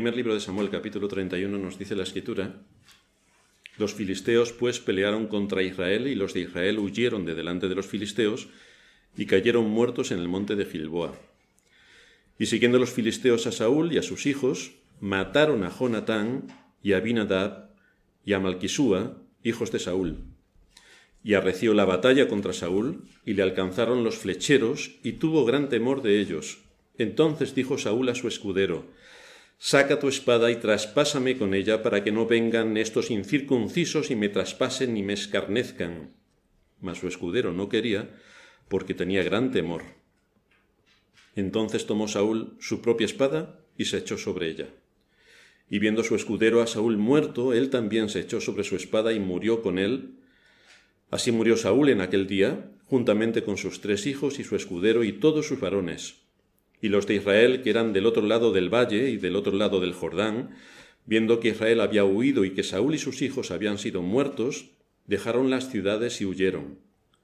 primer libro de Samuel, capítulo 31, nos dice la Escritura: los filisteos pues pelearon contra Israel, y los de Israel huyeron de delante de los filisteos y cayeron muertos en el monte de Gilboa. Y siguiendo los filisteos a Saúl y a sus hijos, mataron a Jonatán y a Abinadab y a Malquisúa, hijos de Saúl. Y arreció la batalla contra Saúl, y le alcanzaron los flecheros, y tuvo gran temor de ellos. Entonces dijo Saúl a su escudero: saca tu espada y traspásame con ella, para que no vengan estos incircuncisos y me traspasen y me escarnezcan. Mas su escudero no quería, porque tenía gran temor. Entonces tomó Saúl su propia espada y se echó sobre ella. Y viendo su escudero a Saúl muerto, él también se echó sobre su espada y murió con él. Así murió Saúl en aquel día, juntamente con sus 3 hijos y su escudero y todos sus varones. Y los de Israel, que eran del otro lado del valle y del otro lado del Jordán, viendo que Israel había huido y que Saúl y sus hijos habían sido muertos, dejaron las ciudades y huyeron.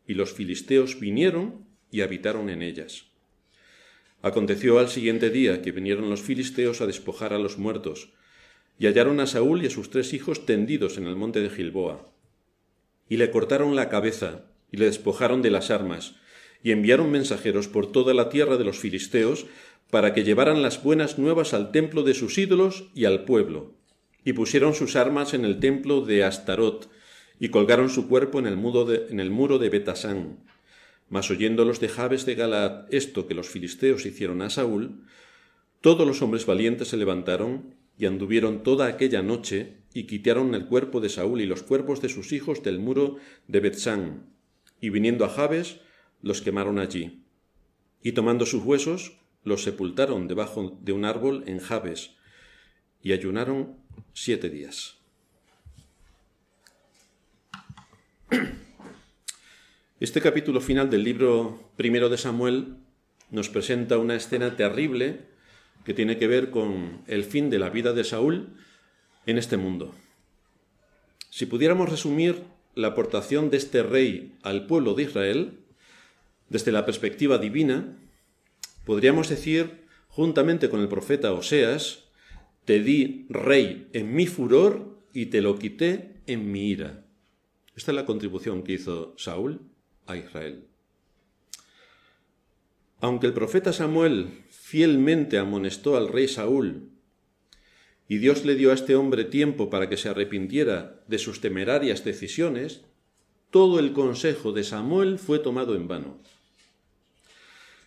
Y los filisteos vinieron y habitaron en ellas. Aconteció al siguiente día que vinieron los filisteos a despojar a los muertos, y hallaron a Saúl y a sus 3 hijos tendidos en el monte de Gilboa. Y le cortaron la cabeza, y le despojaron de las armas, y enviaron mensajeros por toda la tierra de los filisteos, para que llevaran las buenas nuevas al templo de sus ídolos y al pueblo. Y pusieron sus armas en el templo de Astarot, y colgaron su cuerpo en el muro de Betasán. Mas oyendo los de Jabes de Galaad esto que los filisteos hicieron a Saúl, todos los hombres valientes se levantaron y anduvieron toda aquella noche y quitaron el cuerpo de Saúl y los cuerpos de sus hijos del muro de Betsán, y viniendo a Jabes los quemaron allí. Y tomando sus huesos los sepultaron debajo de un árbol en Jabes, y ayunaron 7 días. Este capítulo final del libro primero de Samuel nos presenta una escena terrible que tiene que ver con el fin de la vida de Saúl en este mundo. Si pudiéramos resumir la aportación de este rey al pueblo de Israel desde la perspectiva divina, podríamos decir, juntamente con el profeta Oseas: te di rey en mi furor y te lo quité en mi ira. Esta es la contribución que hizo Saúl a Israel. Aunque el profeta Samuel fielmente amonestó al rey Saúl, y Dios le dio a este hombre tiempo para que se arrepintiera de sus temerarias decisiones, todo el consejo de Samuel fue tomado en vano.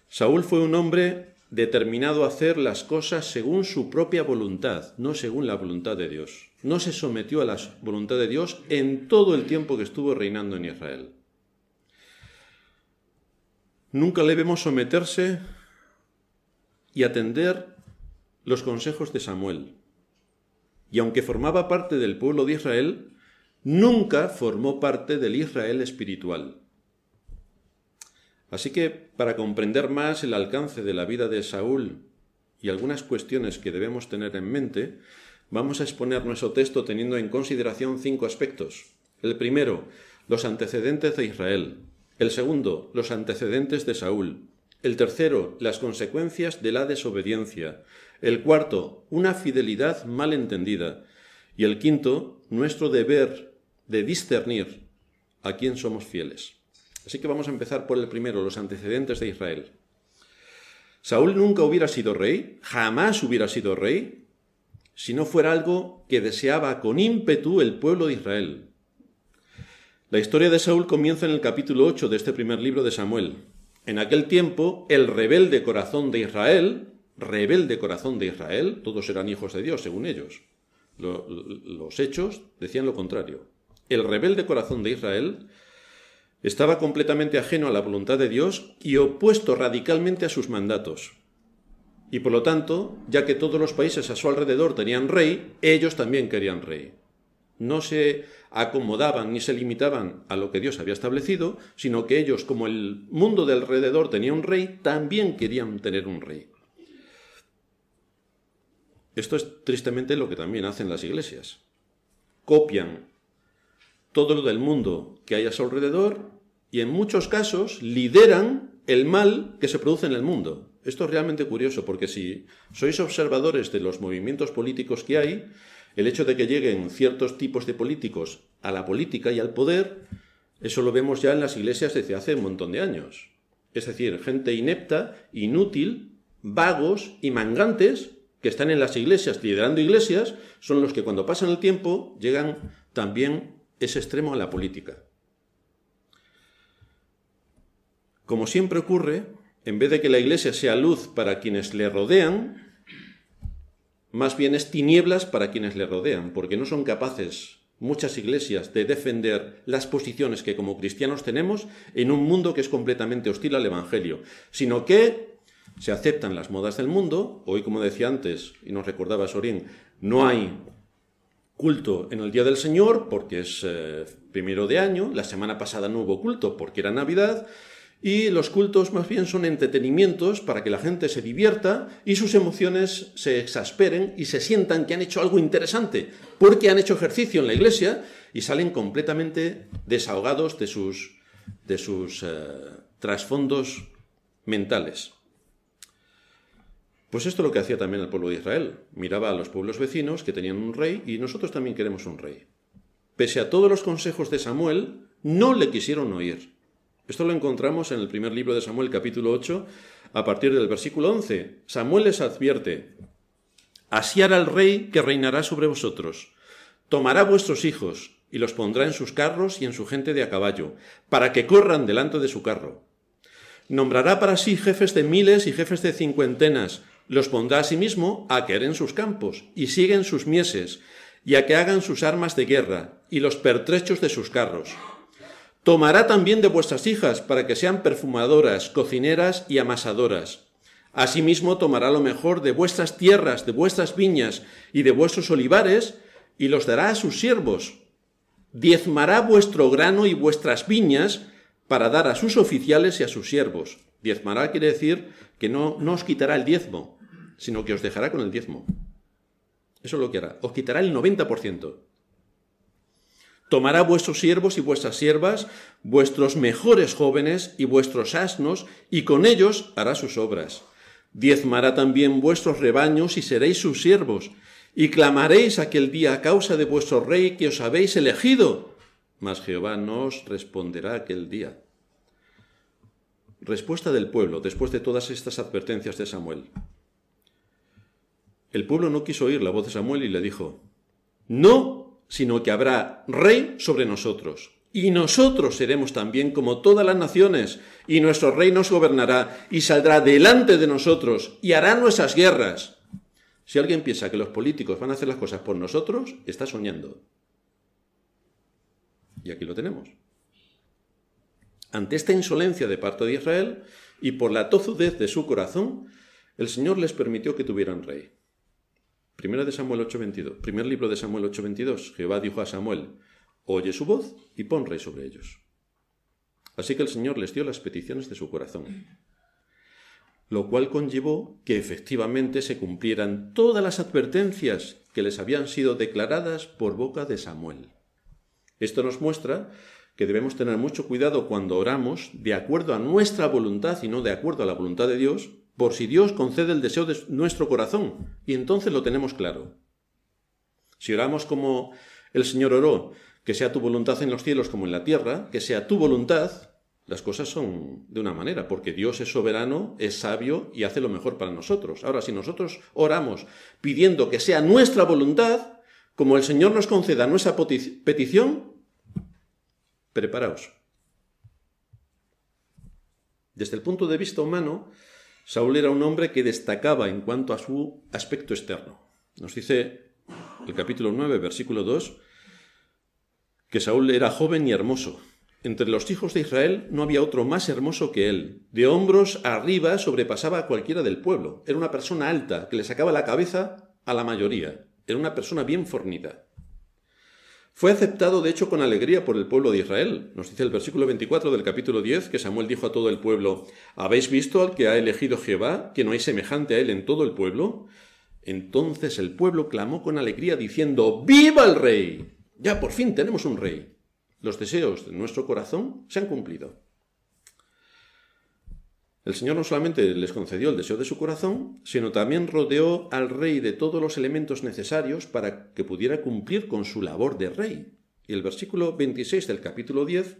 Saúl fue un hombre determinado a hacer las cosas según su propia voluntad, no según la voluntad de Dios. No se sometió a la voluntad de Dios en todo el tiempo que estuvo reinando en Israel. Nunca le vemos someterse y atender los consejos de Samuel. Y aunque formaba parte del pueblo de Israel, nunca formó parte del Israel espiritual. Así que, para comprender más el alcance de la vida de Saúl y algunas cuestiones que debemos tener en mente, vamos a exponer nuestro texto teniendo en consideración 5 aspectos. El primero, los antecedentes de Israel. El segundo, los antecedentes de Saúl. El tercero, las consecuencias de la desobediencia. El cuarto, una fidelidad mal entendida. Y el quinto, nuestro deber de discernir a quién somos fieles. Así que vamos a empezar por el primero, los antecedentes de Israel. Saúl nunca hubiera sido rey, jamás hubiera sido rey, si no fuera algo que deseaba con ímpetu el pueblo de Israel. La historia de Saúl comienza en el capítulo 8 de este primer libro de Samuel. En aquel tiempo, el rebelde corazón de Israel, todos eran hijos de Dios, según ellos. Los hechos decían lo contrario. El rebelde corazón de Israel estaba completamente ajeno a la voluntad de Dios y opuesto radicalmente a sus mandatos. Y por lo tanto, ya que todos los países a su alrededor tenían rey, ellos también querían rey. No se acomodaban ni se limitaban a lo que Dios había establecido, sino que ellos, como el mundo de alrededor tenía un rey, también querían tener un rey. Esto es tristemente lo que también hacen las iglesias. Copian todo lo del mundo que hay a su alrededor y en muchos casos lideran el mal que se produce en el mundo. Esto es realmente curioso, porque si sois observadores de los movimientos políticos que hay, el hecho de que lleguen ciertos tipos de políticos a la política y al poder, eso lo vemos ya en las iglesias desde hace un montón de años. Es decir, gente inepta, inútil, vagos y mangantes que están en las iglesias, liderando iglesias, son los que cuando pasan el tiempo llegan también ese extremo a la política. Como siempre ocurre, en vez de que la iglesia sea luz para quienes le rodean, más bien es tinieblas para quienes le rodean, porque no son capaces muchas iglesias de defender las posiciones que como cristianos tenemos en un mundo que es completamente hostil al Evangelio, sino que se aceptan las modas del mundo. Hoy, como decía antes, y nos recordaba Sorín, no hay culto en el Día del Señor porque es primero de año, la semana pasada no hubo culto porque era Navidad, y los cultos más bien son entretenimientos para que la gente se divierta y sus emociones se exasperen y se sientan que han hecho algo interesante porque han hecho ejercicio en la iglesia y salen completamente desahogados de sus trasfondos mentales. Pues esto es lo que hacía también el pueblo de Israel. Miraba a los pueblos vecinos que tenían un rey y nosotros también queremos un rey. Pese a todos los consejos de Samuel, no le quisieron oír. Esto lo encontramos en el primer libro de Samuel, capítulo 8, a partir del versículo 11. Samuel les advierte: así hará el rey que reinará sobre vosotros. Tomará vuestros hijos y los pondrá en sus carros y en su gente de a caballo, para que corran delante de su carro. Nombrará para sí jefes de miles y jefes de cincuentenas. Los pondrá asimismo a que en sus campos y siguen sus mieses, y a que hagan sus armas de guerra y los pertrechos de sus carros. Tomará también de vuestras hijas para que sean perfumadoras, cocineras y amasadoras. Asimismo tomará lo mejor de vuestras tierras, de vuestras viñas y de vuestros olivares, y los dará a sus siervos. Diezmará vuestro grano y vuestras viñas para dar a sus oficiales y a sus siervos. Diezmará quiere decir que no os quitará el diezmo, sino que os dejará con el diezmo. Eso es lo que hará. Os quitará el 90%. Tomará vuestros siervos y vuestras siervas, vuestros mejores jóvenes y vuestros asnos, y con ellos hará sus obras. Diezmará también vuestros rebaños y seréis sus siervos, y clamaréis aquel día a causa de vuestro rey que os habéis elegido, mas Jehová no os responderá aquel día. Respuesta del pueblo después de todas estas advertencias de Samuel. El pueblo no quiso oír la voz de Samuel y le dijo: no, sino que habrá rey sobre nosotros, y nosotros seremos también como todas las naciones, y nuestro rey nos gobernará, y saldrá delante de nosotros, y hará nuestras guerras. Si alguien piensa que los políticos van a hacer las cosas por nosotros, está soñando. Y aquí lo tenemos. Ante esta insolencia de parte de Israel, y por la tozudez de su corazón, el Señor les permitió que tuvieran rey. Primer libro de Samuel 8:22. Jehová dijo a Samuel: oye su voz y pon rey sobre ellos. Así que el Señor les dio las peticiones de su corazón, lo cual conllevó que efectivamente se cumplieran todas las advertencias que les habían sido declaradas por boca de Samuel. Esto nos muestra que debemos tener mucho cuidado cuando oramos de acuerdo a nuestra voluntad y no de acuerdo a la voluntad de Dios, por si Dios concede el deseo de nuestro corazón, y entonces lo tenemos claro. Si oramos como el Señor oró, que sea tu voluntad en los cielos como en la tierra, que sea tu voluntad, las cosas son de una manera, porque Dios es soberano, es sabio y hace lo mejor para nosotros. Ahora, si nosotros oramos pidiendo que sea nuestra voluntad, como el Señor nos conceda nuestra petición, preparaos. Desde el punto de vista humano, Saúl era un hombre que destacaba en cuanto a su aspecto externo. Nos dice el capítulo 9, versículo 2, que Saúl era joven y hermoso. Entre los hijos de Israel no había otro más hermoso que él. De hombros arriba sobrepasaba a cualquiera del pueblo. Era una persona alta, que le sacaba la cabeza a la mayoría. Era una persona bien fornida. Fue aceptado, de hecho, con alegría por el pueblo de Israel. Nos dice el versículo 24 del capítulo 10 que Samuel dijo a todo el pueblo: ¿habéis visto al que ha elegido Jehová, que no hay semejante a él en todo el pueblo? Entonces el pueblo clamó con alegría diciendo: ¡viva el rey! Ya por fin tenemos un rey. Los deseos de nuestro corazón se han cumplido. El Señor no solamente les concedió el deseo de su corazón, sino también rodeó al rey de todos los elementos necesarios para que pudiera cumplir con su labor de rey. Y el versículo 26 del capítulo 10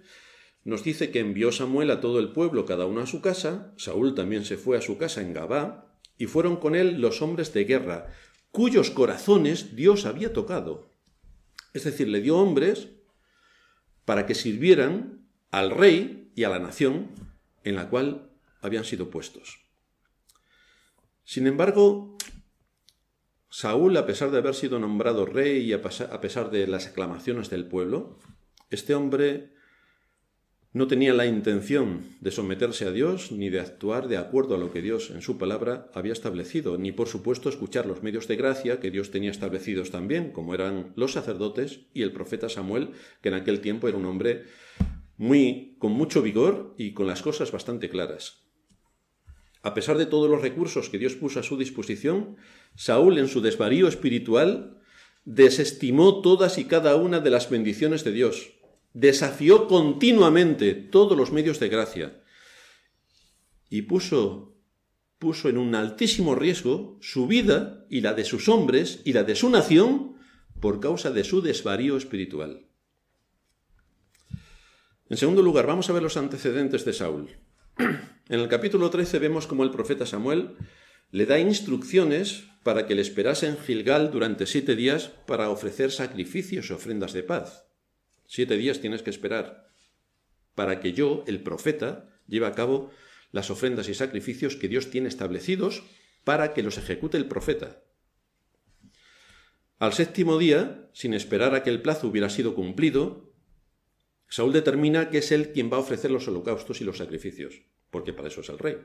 nos dice que envió Samuel a todo el pueblo, cada uno a su casa. Saúl también se fue a su casa en Gabá, y fueron con él los hombres de guerra, cuyos corazones Dios había tocado. Es decir, le dio hombres para que sirvieran al rey y a la nación en la cual habían sido puestos. Sin embargo, Saúl, a pesar de haber sido nombrado rey y a pesar de las aclamaciones del pueblo, este hombre no tenía la intención de someterse a Dios ni de actuar de acuerdo a lo que Dios en su palabra había establecido, ni por supuesto escuchar los medios de gracia que Dios tenía establecidos también, como eran los sacerdotes y el profeta Samuel, que en aquel tiempo era un hombre con mucho vigor y con las cosas bastante claras. A pesar de todos los recursos que Dios puso a su disposición, Saúl, en su desvarío espiritual, desestimó todas y cada una de las bendiciones de Dios, desafió continuamente todos los medios de gracia y puso en un altísimo riesgo su vida y la de sus hombres y la de su nación por causa de su desvarío espiritual. En segundo lugar, vamos a ver los antecedentes de Saúl. En el capítulo 13 vemos cómo el profeta Samuel le da instrucciones para que le esperase en Gilgal durante 7 días para ofrecer sacrificios y ofrendas de paz. 7 días tienes que esperar para que yo, el profeta, lleve a cabo las ofrendas y sacrificios que Dios tiene establecidos para que los ejecute el profeta. Al 7º día, sin esperar a que el plazo hubiera sido cumplido, Saúl determina que es él quien va a ofrecer los holocaustos y los sacrificios, porque para eso es el rey.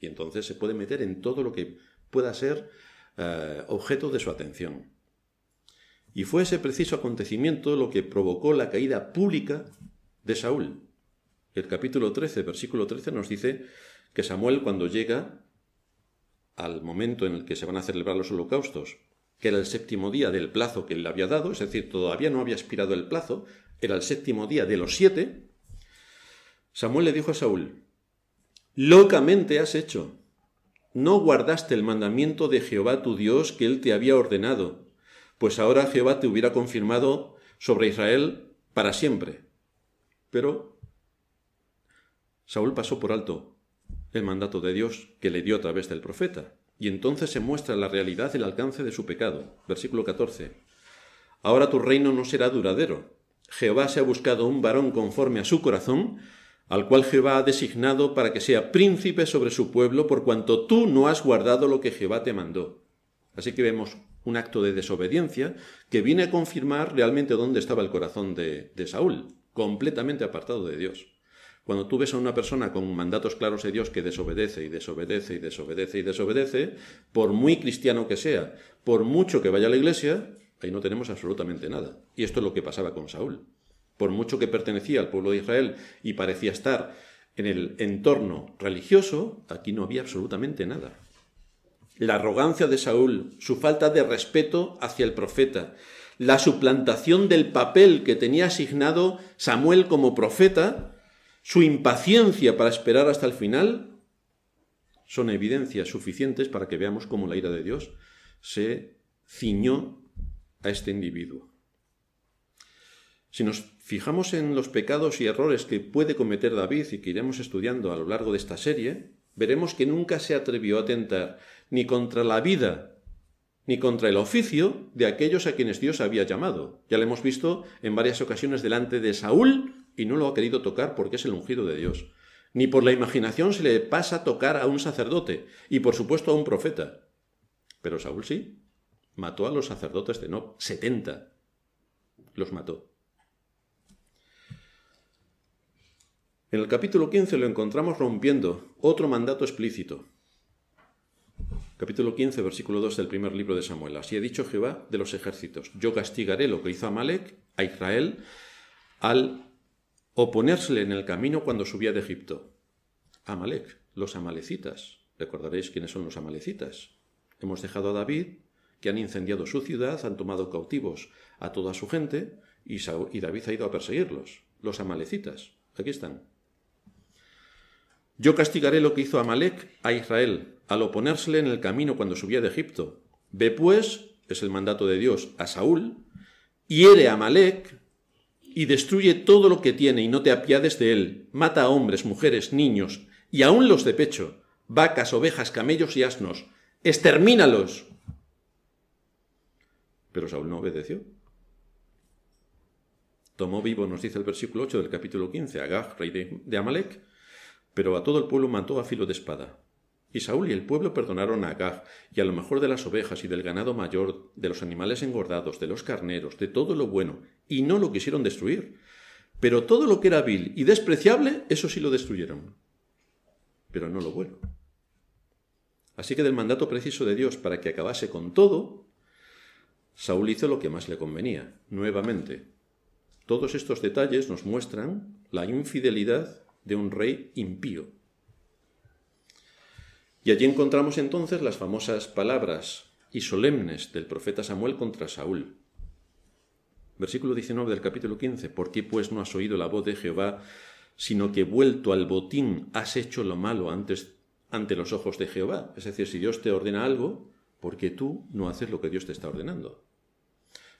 Y entonces se puede meter en todo lo que pueda ser objeto de su atención. Y fue ese preciso acontecimiento lo que provocó la caída pública de Saúl. El capítulo 13, versículo 13, nos dice que Samuel, cuando llega al momento en el que se van a celebrar los holocaustos, que era el 7º día del plazo que él le había dado, es decir, todavía no había expirado el plazo, era el 7º día de los 7, Samuel le dijo a Saúl: «Locamente has hecho. No guardaste el mandamiento de Jehová tu Dios que él te había ordenado, pues ahora Jehová te hubiera confirmado sobre Israel para siempre». Pero Saúl pasó por alto el mandato de Dios que le dio a través del profeta, y entonces se muestra la realidad del alcance de su pecado. Versículo 14. «Ahora tu reino no será duradero. Jehová se ha buscado un varón conforme a su corazón, al cual Jehová ha designado para que sea príncipe sobre su pueblo, por cuanto tú no has guardado lo que Jehová te mandó». Así que vemos un acto de desobediencia que viene a confirmar realmente dónde estaba el corazón de Saúl, completamente apartado de Dios. Cuando tú ves a una persona con mandatos claros de Dios que desobedece y desobedece y desobedece y desobedece, por muy cristiano que sea, por mucho que vaya a la iglesia, ahí no tenemos absolutamente nada. Y esto es lo que pasaba con Saúl. Por mucho que pertenecía al pueblo de Israel y parecía estar en el entorno religioso, aquí no había absolutamente nada. La arrogancia de Saúl, su falta de respeto hacia el profeta, la suplantación del papel que tenía asignado Samuel como profeta, su impaciencia para esperar hasta el final, son evidencias suficientes para que veamos cómo la ira de Dios se ciñó a este individuo. Si nos fijamos en los pecados y errores que puede cometer David y que iremos estudiando a lo largo de esta serie, veremos que nunca se atrevió a atentar ni contra la vida ni contra el oficio de aquellos a quienes Dios había llamado. Ya lo hemos visto en varias ocasiones delante de Saúl y no lo ha querido tocar porque es el ungido de Dios. Ni por la imaginación se le pasa tocar a un sacerdote y por supuesto a un profeta. Pero Saúl sí, mató a los sacerdotes de Nob, 70 los mató. En el capítulo 15 lo encontramos rompiendo otro mandato explícito. Capítulo 15, versículo 2 del primer libro de Samuel. Así ha dicho Jehová de los ejércitos: yo castigaré lo que hizo Amalec a Israel al oponérsele en el camino cuando subía de Egipto. Amalec, los amalecitas. Recordaréis quiénes son los amalecitas. Hemos dejado a David, que han incendiado su ciudad, han tomado cautivos a toda su gente y David ha ido a perseguirlos. Los amalecitas, aquí están. Yo castigaré lo que hizo Amalec a Israel, al oponérsele en el camino cuando subía de Egipto. Ve pues, es el mandato de Dios, a Saúl, hiere a Amalec y destruye todo lo que tiene y no te apiades de él. Mata a hombres, mujeres, niños y aun los de pecho, vacas, ovejas, camellos y asnos. ¡Extermínalos! Pero Saúl no obedeció. Tomó vivo, nos dice el versículo 8 del capítulo 15, a Agag, rey de Amalec, pero a todo el pueblo mató a filo de espada. Y Saúl y el pueblo perdonaron a Agag, y a lo mejor de las ovejas y del ganado mayor, de los animales engordados, de los carneros, de todo lo bueno, y no lo quisieron destruir. Pero todo lo que era vil y despreciable, eso sí lo destruyeron. Pero no lo bueno. Así que del mandato preciso de Dios para que acabase con todo, Saúl hizo lo que más le convenía, nuevamente. Todos estos detalles nos muestran la infidelidad de un rey impío. Y allí encontramos entonces las famosas palabras y solemnes del profeta Samuel contra Saúl. Versículo 19 del capítulo 15. ¿Por qué pues no has oído la voz de Jehová, sino que vuelto al botín has hecho lo malo ante los ojos de Jehová? Es decir, si Dios te ordena algo, ¿por qué tú no haces lo que Dios te está ordenando?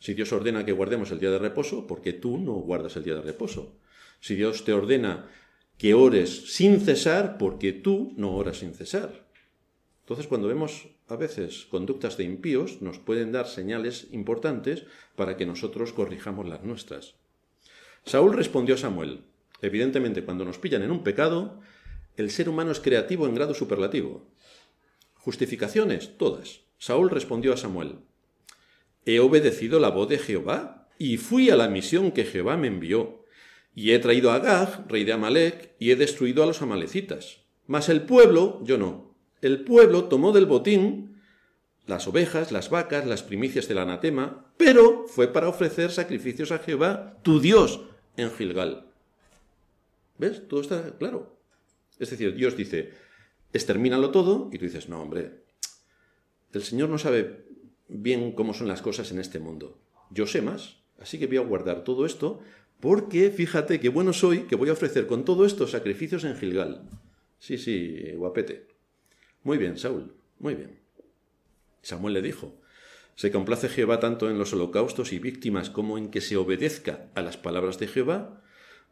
Si Dios ordena que guardemos el día de reposo, ¿por qué tú no guardas el día de reposo? Si Dios te ordena que ores sin cesar, ¿por qué tú no oras sin cesar? Entonces, cuando vemos a veces conductas de impíos, nos pueden dar señales importantes para que nosotros corrijamos las nuestras. Saúl respondió a Samuel. Evidentemente, cuando nos pillan en un pecado, el ser humano es creativo en grado superlativo. Justificaciones, todas. Saúl respondió a Samuel. He obedecido la voz de Jehová y fui a la misión que Jehová me envió. Y he traído a Agag, rey de Amalec, y he destruido a los amalecitas. Mas el pueblo, yo no. El pueblo tomó del botín las ovejas, las vacas, las primicias del anatema, pero fue para ofrecer sacrificios a Jehová, tu Dios, en Gilgal. ¿Ves? Todo está claro. Es decir, Dios dice, extermínalo todo, y tú dices, no, hombre, el Señor no sabe bien cómo son las cosas en este mundo. Yo sé más, así que voy a guardar todo esto, porque fíjate qué bueno soy, que voy a ofrecer con todo esto sacrificios en Gilgal. Sí, guapete. Muy bien, Saúl, muy bien. Samuel le dijo, ¿se complace Jehová tanto en los holocaustos y víctimas como en que se obedezca a las palabras de Jehová?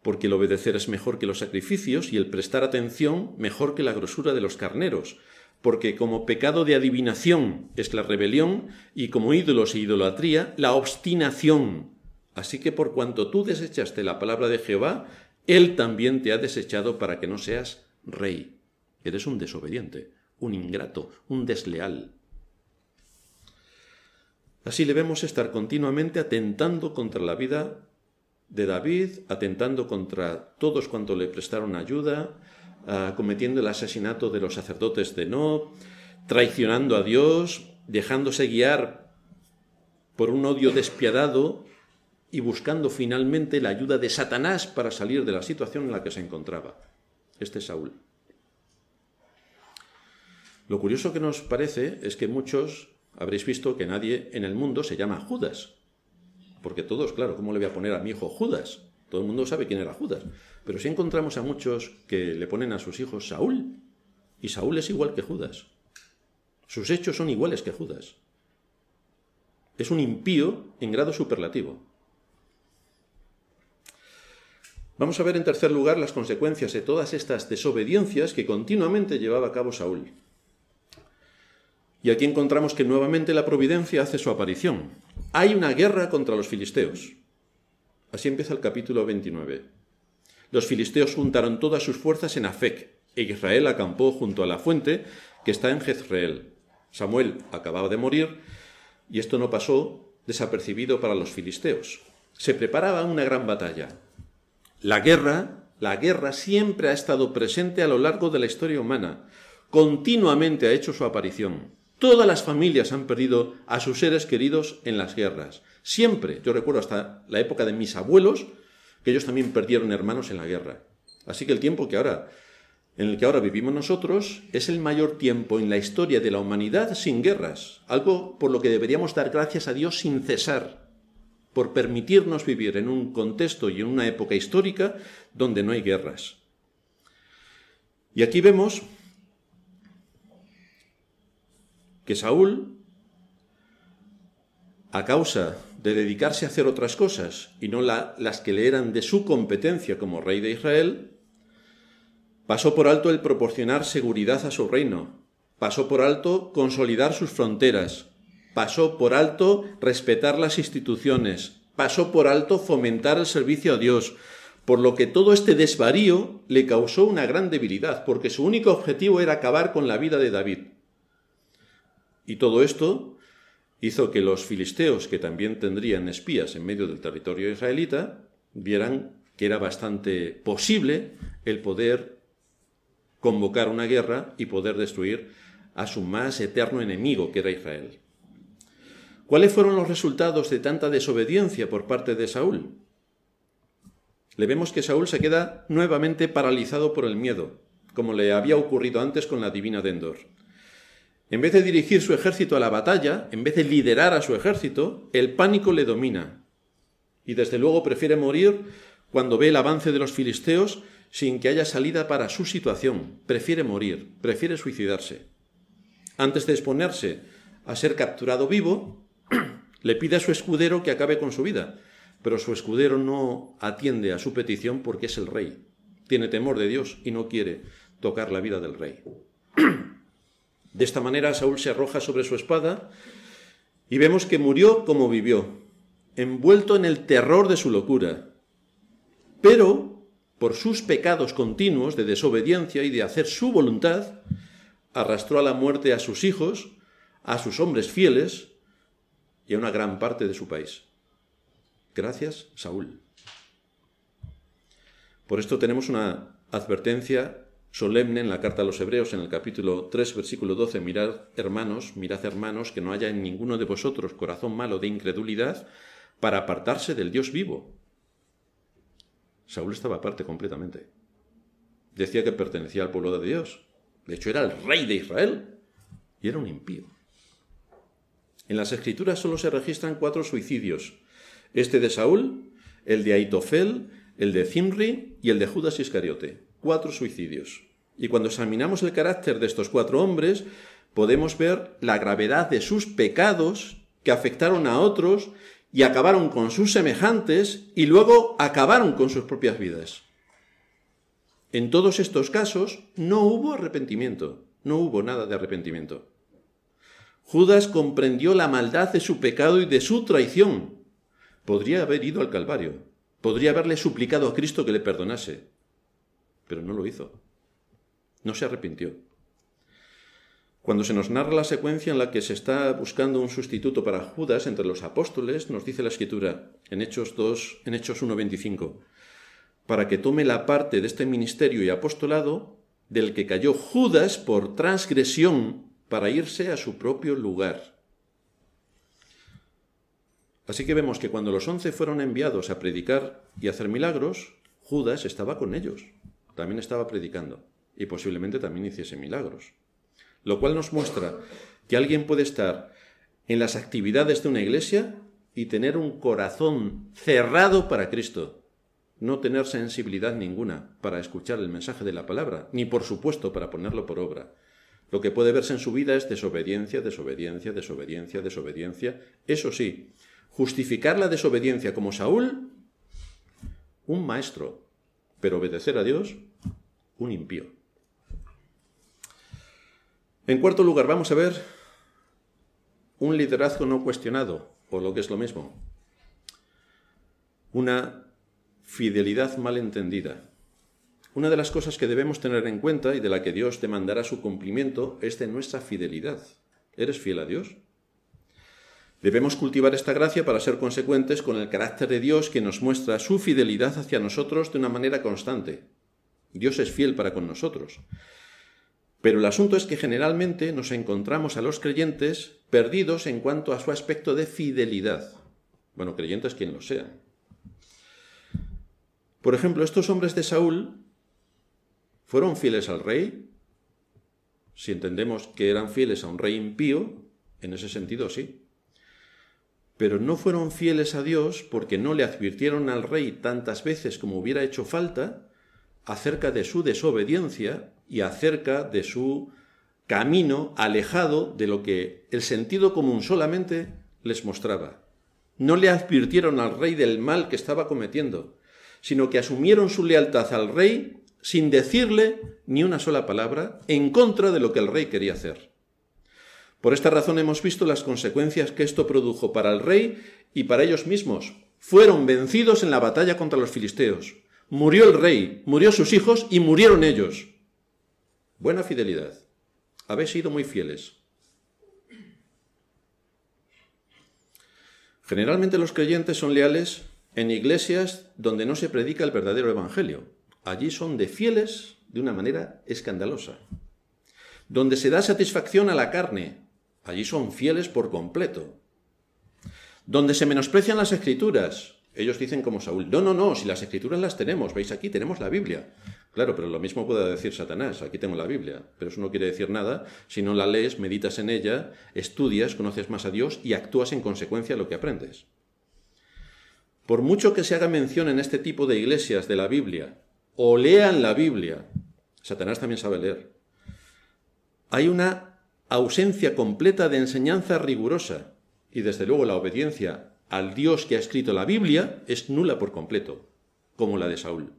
Porque el obedecer es mejor que los sacrificios y el prestar atención mejor que la grosura de los carneros. Porque como pecado de adivinación es la rebelión y como ídolos e idolatría la obstinación. Así que por cuanto tú desechaste la palabra de Jehová, Él también te ha desechado para que no seas rey. Eres un desobediente, un ingrato, un desleal. Así le vemos estar continuamente atentando contra la vida de David, atentando contra todos cuantos le prestaron ayuda, cometiendo el asesinato de los sacerdotes de Nob, traicionando a Dios, dejándose guiar por un odio despiadado y buscando finalmente la ayuda de Satanás para salir de la situación en la que se encontraba. Este es Saúl. Lo curioso que nos parece es que muchos habréis visto que nadie en el mundo se llama Judas. Porque todos, claro, ¿cómo le voy a poner a mi hijo Judas? Todo el mundo sabe quién era Judas. Pero sí encontramos a muchos que le ponen a sus hijos Saúl. Y Saúl es igual que Judas. Sus hechos son iguales que Judas. Es un impío en grado superlativo. Vamos a ver en tercer lugar las consecuencias de todas estas desobediencias que continuamente llevaba a cabo Saúl. Y aquí encontramos que nuevamente la providencia hace su aparición. Hay una guerra contra los filisteos. Así empieza el capítulo 29. Los filisteos juntaron todas sus fuerzas en Afec, e Israel acampó junto a la fuente que está en Jezreel. Samuel acababa de morir, y esto no pasó desapercibido para los filisteos. Se preparaba una gran batalla. La guerra siempre ha estado presente a lo largo de la historia humana. Continuamente ha hecho su aparición. Todas las familias han perdido a sus seres queridos en las guerras. Siempre, yo recuerdo hasta la época de mis abuelos, que ellos también perdieron hermanos en la guerra. Así que el tiempo en el que ahora vivimos nosotros es el mayor tiempo en la historia de la humanidad sin guerras. Algo por lo que deberíamos dar gracias a Dios sin cesar, por permitirnos vivir en un contexto y en una época histórica donde no hay guerras. Y aquí vemos que Saúl, a causa de dedicarse a hacer otras cosas y no las que le eran de su competencia como rey de Israel, pasó por alto el proporcionar seguridad a su reino, pasó por alto consolidar sus fronteras, pasó por alto respetar las instituciones, pasó por alto fomentar el servicio a Dios, por lo que todo este desvarío le causó una gran debilidad, porque su único objetivo era acabar con la vida de David. Y todo esto hizo que los filisteos, que también tendrían espías en medio del territorio israelita, vieran que era bastante posible el poder convocar una guerra y poder destruir a su más eterno enemigo, que era Israel. ¿Cuáles fueron los resultados de tanta desobediencia por parte de Saúl? Le vemos que Saúl se queda nuevamente paralizado por el miedo, como le había ocurrido antes con la divina de Endor. En vez de dirigir su ejército a la batalla, en vez de liderar a su ejército, el pánico le domina. Y desde luego prefiere morir cuando ve el avance de los filisteos sin que haya salida para su situación. Prefiere morir, prefiere suicidarse. Antes de exponerse a ser capturado vivo, le pide a su escudero que acabe con su vida. Pero su escudero no atiende a su petición porque es el rey. Tiene temor de Dios y no quiere tocar la vida del rey. De esta manera Saúl se arroja sobre su espada y vemos que murió como vivió, envuelto en el terror de su locura. Pero, por sus pecados continuos de desobediencia y de hacer su voluntad, arrastró a la muerte a sus hijos, a sus hombres fieles y a una gran parte de su país. Gracias, Saúl. Por esto tenemos una advertencia solemne en la carta a los Hebreos, en el capítulo 3, versículo 12, mirad hermanos, que no haya en ninguno de vosotros corazón malo de incredulidad para apartarse del Dios vivo. Saúl estaba aparte completamente. Decía que pertenecía al pueblo de Dios. De hecho, era el rey de Israel y era un impío. En las Escrituras solo se registran 4 suicidios. Este de Saúl, el de Aitofel, el de Zimri y el de Judas Iscariote. 4 suicidios. Y cuando examinamos el carácter de estos 4 hombres, podemos ver la gravedad de sus pecados que afectaron a otros y acabaron con sus semejantes y luego acabaron con sus propias vidas. En todos estos casos no hubo arrepentimiento, no hubo nada de arrepentimiento. Judas comprendió la maldad de su pecado y de su traición. Podría haber ido al Calvario, podría haberle suplicado a Cristo que le perdonase, pero no lo hizo. No se arrepintió. Cuando se nos narra la secuencia en la que se está buscando un sustituto para Judas entre los apóstoles, nos dice la Escritura, en Hechos 1:25, para que tome la parte de este ministerio y apostolado del que cayó Judas por transgresión para irse a su propio lugar. Así que vemos que cuando los 11 fueron enviados a predicar y hacer milagros, Judas estaba con ellos, también estaba predicando y posiblemente también hiciese milagros. Lo cual nos muestra que alguien puede estar en las actividades de una iglesia y tener un corazón cerrado para Cristo, no tener sensibilidad ninguna para escuchar el mensaje de la palabra, ni por supuesto para ponerlo por obra. Lo que puede verse en su vida es desobediencia, desobediencia, desobediencia, desobediencia. Eso sí, justificar la desobediencia como Saúl, un maestro, pero obedecer a Dios, un impío. En cuarto lugar, vamos a ver un liderazgo no cuestionado, o lo que es lo mismo, una fidelidad mal entendida. Una de las cosas que debemos tener en cuenta y de la que Dios demandará su cumplimiento es de nuestra fidelidad. ¿Eres fiel a Dios? Debemos cultivar esta gracia para ser consecuentes con el carácter de Dios que nos muestra su fidelidad hacia nosotros de una manera constante. Dios es fiel para con nosotros. Pero el asunto es que generalmente nos encontramos a los creyentes perdidos en cuanto a su aspecto de fidelidad. Bueno, creyentes quien lo sean. Por ejemplo, estos hombres de Saúl fueron fieles al rey. Si entendemos que eran fieles a un rey impío, en ese sentido sí. Pero no fueron fieles a Dios porque no le advirtieron al rey tantas veces como hubiera hecho falta acerca de su desobediencia y acerca de su camino alejado de lo que el sentido común solamente les mostraba. No le advirtieron al rey del mal que estaba cometiendo, sino que asumieron su lealtad al rey sin decirle ni una sola palabra en contra de lo que el rey quería hacer. Por esta razón hemos visto las consecuencias que esto produjo para el rey y para ellos mismos. Fueron vencidos en la batalla contra los filisteos. Murió el rey, murió sus hijos y murieron ellos. Buena fidelidad. Habéis sido muy fieles. Generalmente los creyentes son leales en iglesias donde no se predica el verdadero evangelio. Allí son de fieles de una manera escandalosa. Donde se da satisfacción a la carne, allí son fieles por completo. Donde se menosprecian las escrituras, ellos dicen como Saúl, no, si las escrituras las tenemos, veis aquí, tenemos la Biblia. Claro, pero lo mismo puede decir Satanás, aquí tengo la Biblia, pero eso no quiere decir nada si no la lees, meditas en ella, estudias, conoces más a Dios y actúas en consecuencia de lo que aprendes. Por mucho que se haga mención en este tipo de iglesias de la Biblia, o lean la Biblia, Satanás también sabe leer, hay una ausencia completa de enseñanza rigurosa y desde luego la obediencia al Dios que ha escrito la Biblia es nula por completo, como la de Saúl.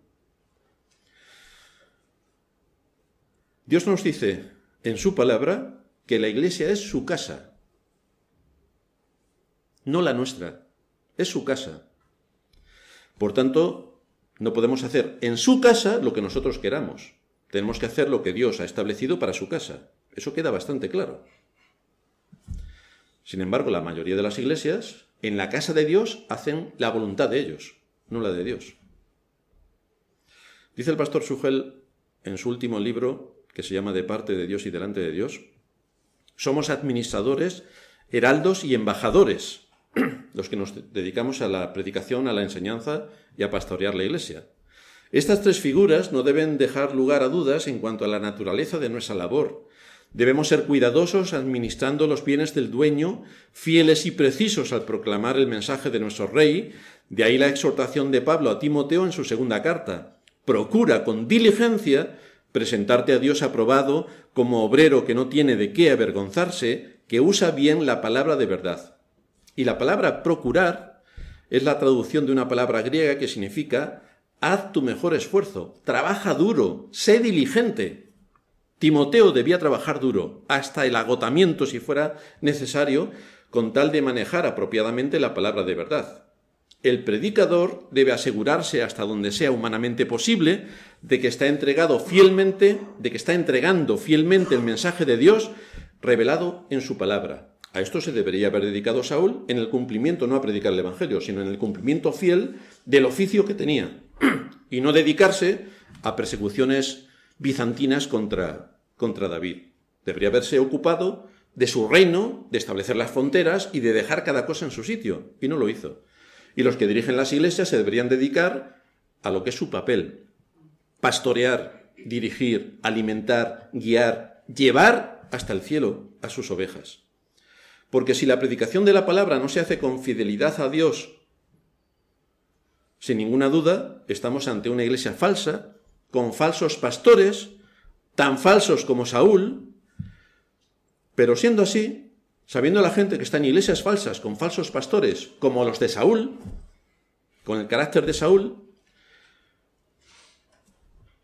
Dios nos dice en su palabra que la iglesia es su casa, no la nuestra, es su casa. Por tanto, no podemos hacer en su casa lo que nosotros queramos. Tenemos que hacer lo que Dios ha establecido para su casa. Eso queda bastante claro. Sin embargo, la mayoría de las iglesias, en la casa de Dios, hacen la voluntad de ellos, no la de Dios. Dice el pastor Sugel en su último libro, que se llama De parte de Dios y delante de Dios, somos administradores, heraldos y embajadores, los que nos dedicamos a la predicación, a la enseñanza y a pastorear la iglesia. Estas tres figuras no deben dejar lugar a dudas en cuanto a la naturaleza de nuestra labor. Debemos ser cuidadosos administrando los bienes del dueño, fieles y precisos al proclamar el mensaje de nuestro Rey. De ahí la exhortación de Pablo a Timoteo en su segunda carta. Procura con diligencia presentarte a Dios aprobado como obrero que no tiene de qué avergonzarse, que usa bien la palabra de verdad. Y la palabra procurar es la traducción de una palabra griega que significa haz tu mejor esfuerzo, trabaja duro, sé diligente. Timoteo debía trabajar duro, hasta el agotamiento si fuera necesario, con tal de manejar apropiadamente la palabra de verdad. El predicador debe asegurarse hasta donde sea humanamente posible de que está entregando fielmente el mensaje de Dios revelado en su palabra. A esto se debería haber dedicado Saúl en el cumplimiento, no a predicar el Evangelio, sino en el cumplimiento fiel del oficio que tenía, y no dedicarse a persecuciones bizantinas contra David. Debería haberse ocupado de su reino, de establecer las fronteras y de dejar cada cosa en su sitio, y no lo hizo. Y los que dirigen las iglesias se deberían dedicar a lo que es su papel: pastorear, dirigir, alimentar, guiar, llevar hasta el cielo a sus ovejas. Porque si la predicación de la palabra no se hace con fidelidad a Dios, sin ninguna duda, estamos ante una iglesia falsa, con falsos pastores, tan falsos como Saúl, pero siendo así, sabiendo la gente que está en iglesias falsas, con falsos pastores, como los de Saúl, con el carácter de Saúl,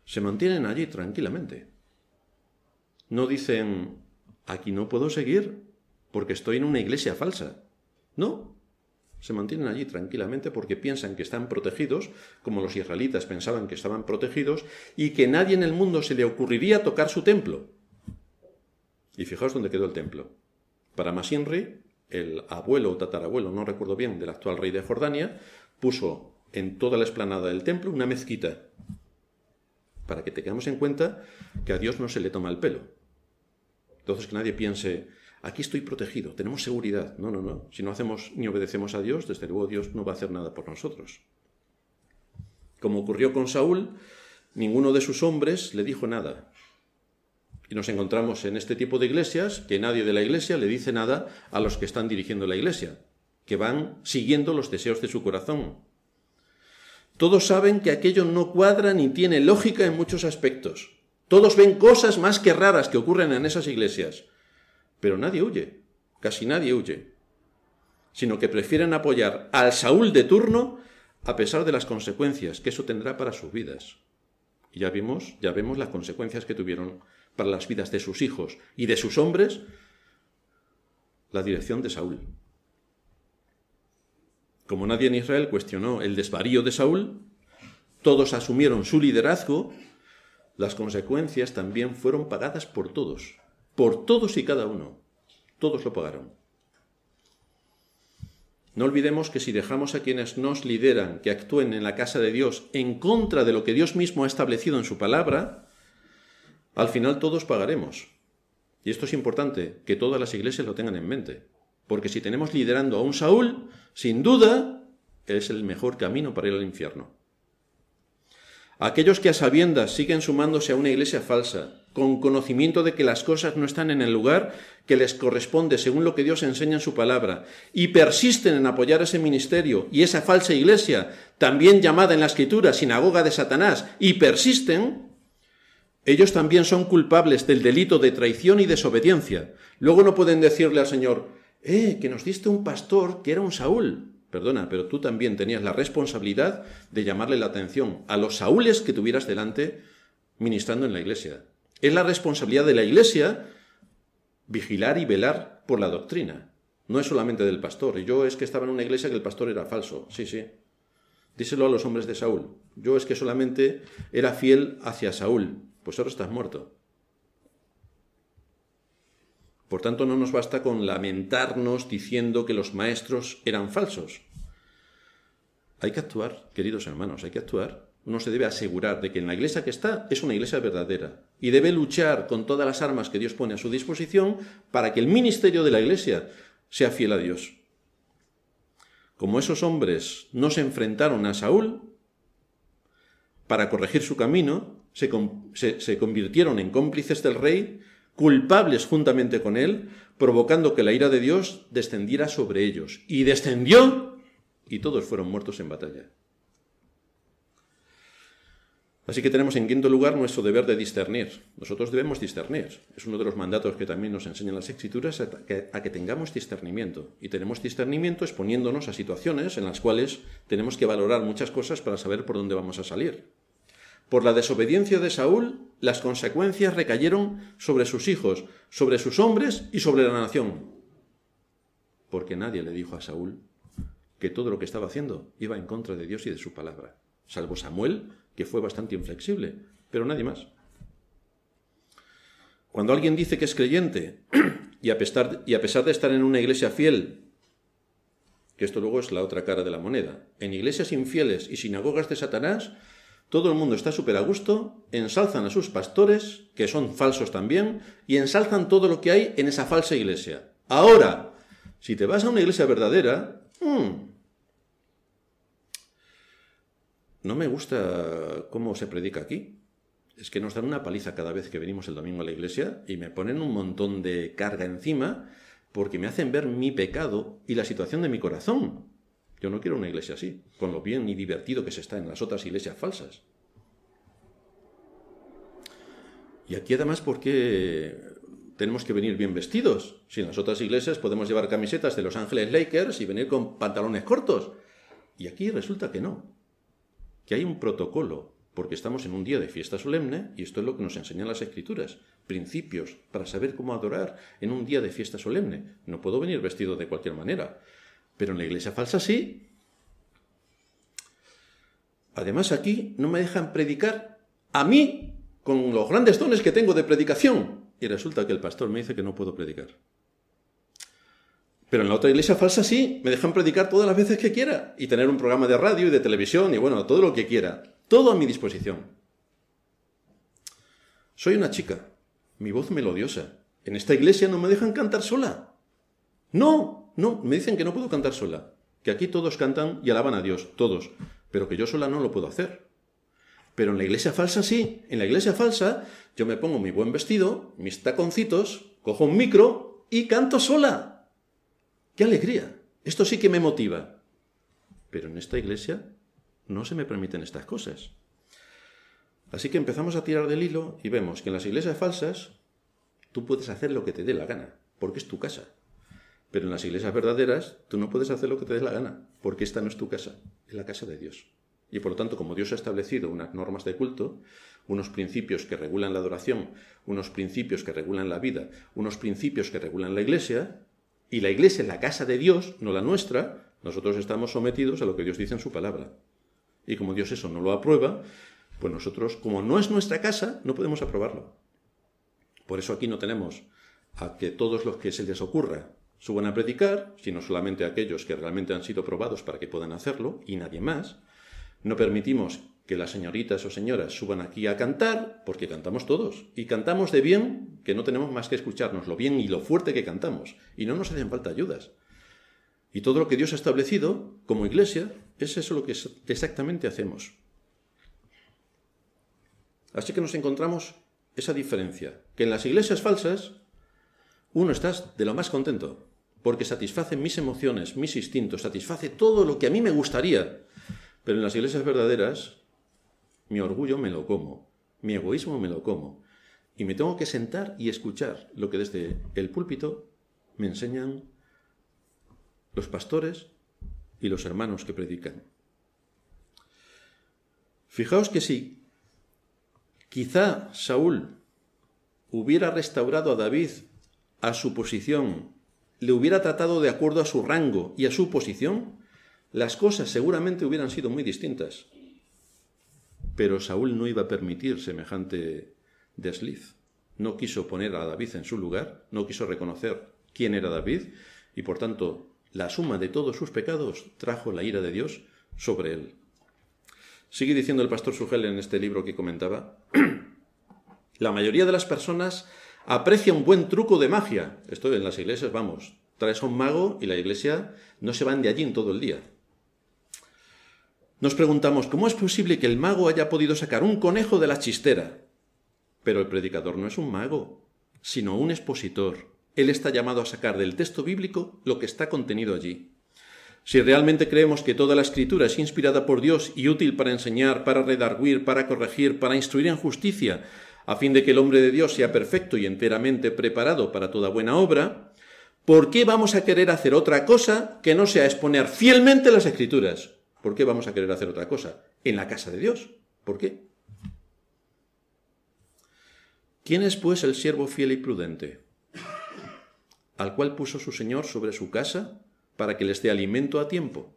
se mantienen allí tranquilamente. No dicen, aquí no puedo seguir porque estoy en una iglesia falsa. No, se mantienen allí tranquilamente porque piensan que están protegidos, como los israelitas pensaban que estaban protegidos, y que nadie en el mundo se le ocurriría tocar su templo. Y fijaos dónde quedó el templo. Para Masinri, el abuelo o tatarabuelo, no recuerdo bien, del actual rey de Jordania, puso en toda la explanada del templo una mezquita, para que tengamos en cuenta que a Dios no se le toma el pelo. Entonces que nadie piense, aquí estoy protegido, tenemos seguridad. No, no, no. Si no hacemos ni obedecemos a Dios, desde luego Dios no va a hacer nada por nosotros. Como ocurrió con Saúl, ninguno de sus hombres le dijo nada. Y nos encontramos en este tipo de iglesias que nadie de la iglesia le dice nada a los que están dirigiendo la iglesia, que van siguiendo los deseos de su corazón. Todos saben que aquello no cuadra ni tiene lógica en muchos aspectos. Todos ven cosas más que raras que ocurren en esas iglesias. Pero nadie huye, casi nadie huye, sino que prefieren apoyar al Saúl de turno a pesar de las consecuencias que eso tendrá para sus vidas. Y ya vemos las consecuencias que tuvieron para las vidas de sus hijos y de sus hombres la dirección de Saúl. Como nadie en Israel cuestionó el desvarío de Saúl, todos asumieron su liderazgo, las consecuencias también fueron pagadas por todos y cada uno. Todos lo pagaron. No olvidemos que si dejamos a quienes nos lideran que actúen en la casa de Dios en contra de lo que Dios mismo ha establecido en su palabra, al final todos pagaremos. Y esto es importante, que todas las iglesias lo tengan en mente. Porque si tenemos liderando a un Saúl, sin duda, es el mejor camino para ir al infierno. Aquellos que a sabiendas siguen sumándose a una iglesia falsa, con conocimiento de que las cosas no están en el lugar que les corresponde según lo que Dios enseña en su palabra, y persisten en apoyar ese ministerio y esa falsa iglesia, también llamada en la Escritura sinagoga de Satanás, y persisten, ellos también son culpables del delito de traición y desobediencia. Luego no pueden decirle al Señor, que nos diste un pastor que era un Saúl. Perdona, pero tú también tenías la responsabilidad de llamarle la atención a los Saúles que tuvieras delante ministrando en la iglesia. Es la responsabilidad de la iglesia vigilar y velar por la doctrina. No es solamente del pastor. Yo es que estaba en una iglesia que el pastor era falso. Sí, sí. Díselo a los hombres de Saúl. Yo es que solamente era fiel hacia Saúl. Pues ahora estás muerto. Por tanto, no nos basta con lamentarnos diciendo que los maestros eran falsos. Hay que actuar, queridos hermanos, hay que actuar. Uno se debe asegurar de que en la iglesia que está es una iglesia verdadera y debe luchar con todas las armas que Dios pone a su disposición para que el ministerio de la iglesia sea fiel a Dios. Como esos hombres no se enfrentaron a Saúl para corregir su camino, se convirtieron en cómplices del rey, culpables juntamente con él, provocando que la ira de Dios descendiera sobre ellos. Y descendió, y todos fueron muertos en batalla. Así que tenemos en quinto lugar nuestro deber de discernir. Nosotros debemos discernir. Es uno de los mandatos que también nos enseñan las Escrituras a que tengamos discernimiento. Y tenemos discernimiento exponiéndonos a situaciones en las cuales tenemos que valorar muchas cosas para saber por dónde vamos a salir. Por la desobediencia de Saúl, las consecuencias recayeron sobre sus hijos, sobre sus hombres y sobre la nación. Porque nadie le dijo a Saúl que todo lo que estaba haciendo iba en contra de Dios y de su palabra. Salvo Samuel, que fue bastante inflexible, pero nadie más. Cuando alguien dice que es creyente y a pesar de estar en una iglesia fiel, que esto luego es la otra cara de la moneda, en iglesias infieles y sinagogas de Satanás, todo el mundo está súper a gusto, ensalzan a sus pastores, que son falsos también, y ensalzan todo lo que hay en esa falsa iglesia. Ahora, si te vas a una iglesia verdadera, no me gusta cómo se predica aquí. Es que nos dan una paliza cada vez que venimos el domingo a la iglesia y me ponen un montón de carga encima porque me hacen ver mi pecado y la situación de mi corazón. Yo no quiero una iglesia así, con lo bien y divertido que se está en las otras iglesias falsas. Y aquí además, ¿por qué tenemos que venir bien vestidos? Si en las otras iglesias podemos llevar camisetas de Los Ángeles Lakers y venir con pantalones cortos. Y aquí resulta que no. Que hay un protocolo, porque estamos en un día de fiesta solemne, y esto es lo que nos enseñan las Escrituras. Principios para saber cómo adorar en un día de fiesta solemne. No puedo venir vestido de cualquier manera. Pero en la iglesia falsa sí. Además aquí no me dejan predicar a mí con los grandes dones que tengo de predicación. Y resulta que el pastor me dice que no puedo predicar. Pero en la otra iglesia falsa sí, me dejan predicar todas las veces que quiera. Y tener un programa de radio y de televisión y bueno, todo lo que quiera. Todo a mi disposición. Soy una chica, mi voz melodiosa. En esta iglesia no me dejan cantar sola. No, me dicen que no puedo cantar sola, que aquí todos cantan y alaban a Dios, todos, pero que yo sola no lo puedo hacer. Pero en la iglesia falsa sí, en la iglesia falsa yo me pongo mi buen vestido, mis taconcitos, cojo un micro y canto sola. ¡Qué alegría! Esto sí que me motiva. Pero en esta iglesia no se me permiten estas cosas. Así que empezamos a tirar del hilo y vemos que en las iglesias falsas tú puedes hacer lo que te dé la gana, porque es tu casa. Pero en las iglesias verdaderas tú no puedes hacer lo que te dé la gana, porque esta no es tu casa, es la casa de Dios. Y por lo tanto, como Dios ha establecido unas normas de culto, unos principios que regulan la adoración, unos principios que regulan la vida, unos principios que regulan la iglesia, y la iglesia es la casa de Dios, no la nuestra, nosotros estamos sometidos a lo que Dios dice en su palabra. Y como Dios eso no lo aprueba, pues nosotros, como no es nuestra casa, no podemos aprobarlo. Por eso aquí no tenemos a que todos los que se les ocurra suban a predicar, sino solamente aquellos que realmente han sido probados para que puedan hacerlo, y nadie más. No permitimos que las señoritas o señoras suban aquí a cantar, porque cantamos todos, y cantamos de bien, que no tenemos más que escucharnos lo bien y lo fuerte que cantamos, y no nos hacen falta ayudas. Y todo lo que Dios ha establecido como iglesia, es eso lo que exactamente hacemos. Así que nos encontramos esa diferencia, que en las iglesias falsas uno está de lo más contento, porque satisface mis emociones, mis instintos, satisface todo lo que a mí me gustaría. Pero en las iglesias verdaderas, mi orgullo me lo como, mi egoísmo me lo como, y me tengo que sentar y escuchar lo que desde el púlpito me enseñan los pastores y los hermanos que predican. Fijaos que si quizá Saúl hubiera restaurado a David a su posición, le hubiera tratado de acuerdo a su rango y a su posición, las cosas seguramente hubieran sido muy distintas. Pero Saúl no iba a permitir semejante desliz. No quiso poner a David en su lugar, no quiso reconocer quién era David, y por tanto la suma de todos sus pecados trajo la ira de Dios sobre él. Sigue diciendo el pastor Sugel en este libro que comentaba, la mayoría de las personas aprecia un buen truco de magia. Esto en las iglesias, vamos, traes a un mago y la iglesia no se van de allí en todo el día. Nos preguntamos, ¿cómo es posible que el mago haya podido sacar un conejo de la chistera? Pero el predicador no es un mago, sino un expositor. Él está llamado a sacar del texto bíblico lo que está contenido allí. Si realmente creemos que toda la Escritura es inspirada por Dios y útil para enseñar, para redarguir, para corregir, para instruir en justicia, a fin de que el hombre de Dios sea perfecto y enteramente preparado para toda buena obra, ¿por qué vamos a querer hacer otra cosa que no sea exponer fielmente las Escrituras? ¿Por qué vamos a querer hacer otra cosa? En la casa de Dios. ¿Por qué? ¿Quién es, pues, el siervo fiel y prudente, al cual puso su Señor sobre su casa para que les dé alimento a tiempo?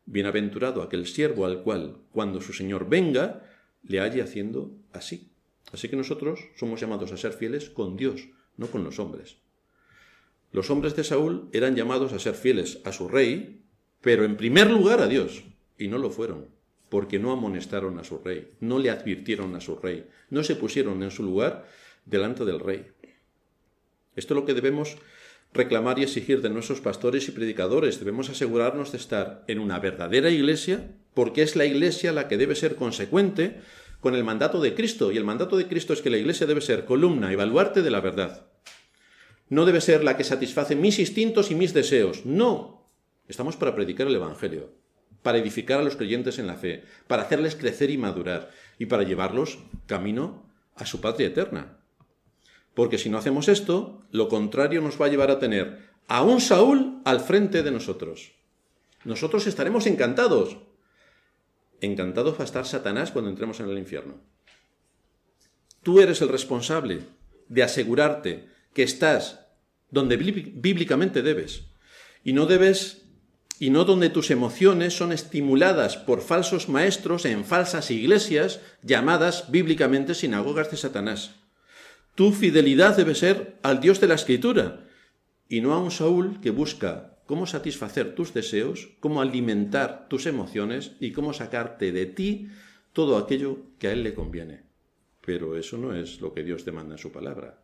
Bienaventurado aquel siervo al cual, cuando su Señor venga, le halle haciendo así. Así que nosotros somos llamados a ser fieles con Dios, no con los hombres. Los hombres de Saúl eran llamados a ser fieles a su rey, pero en primer lugar a Dios, y no lo fueron, porque no amonestaron a su rey, no le advirtieron a su rey, no se pusieron en su lugar delante del rey. Esto es lo que debemos reclamar y exigir de nuestros pastores y predicadores. Debemos asegurarnos de estar en una verdadera iglesia, porque es la iglesia la que debe ser consecuente con el mandato de Cristo, y el mandato de Cristo es que la iglesia debe ser columna y baluarte de la verdad. No debe ser la que satisface mis instintos y mis deseos, no. Estamos para predicar el Evangelio, para edificar a los creyentes en la fe, para hacerles crecer y madurar, y para llevarlos camino a su patria eterna. Porque si no hacemos esto, lo contrario nos va a llevar a tener a un Saúl al frente de nosotros. Nosotros estaremos encantados. Encantados va a estar Satanás cuando entremos en el infierno. Tú eres el responsable de asegurarte que estás donde bíblicamente debes, y no donde tus emociones son estimuladas por falsos maestros en falsas iglesias llamadas bíblicamente sinagogas de Satanás. Tu fidelidad debe ser al Dios de la Escritura, y no a un Saúl que busca cómo satisfacer tus deseos, cómo alimentar tus emociones y cómo sacarte de ti todo aquello que a él le conviene. Pero eso no es lo que Dios demanda en su palabra.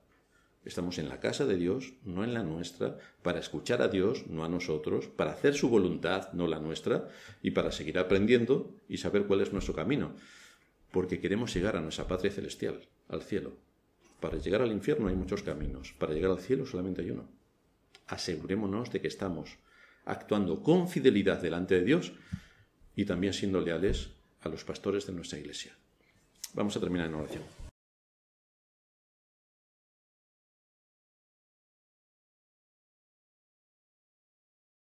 Estamos en la casa de Dios, no en la nuestra, para escuchar a Dios, no a nosotros, para hacer su voluntad, no la nuestra, y para seguir aprendiendo y saber cuál es nuestro camino, porque queremos llegar a nuestra patria celestial, al cielo. Para llegar al infierno hay muchos caminos, para llegar al cielo solamente hay uno. Asegurémonos de que estamos actuando con fidelidad delante de Dios y también siendo leales a los pastores de nuestra iglesia. Vamos a terminar en oración.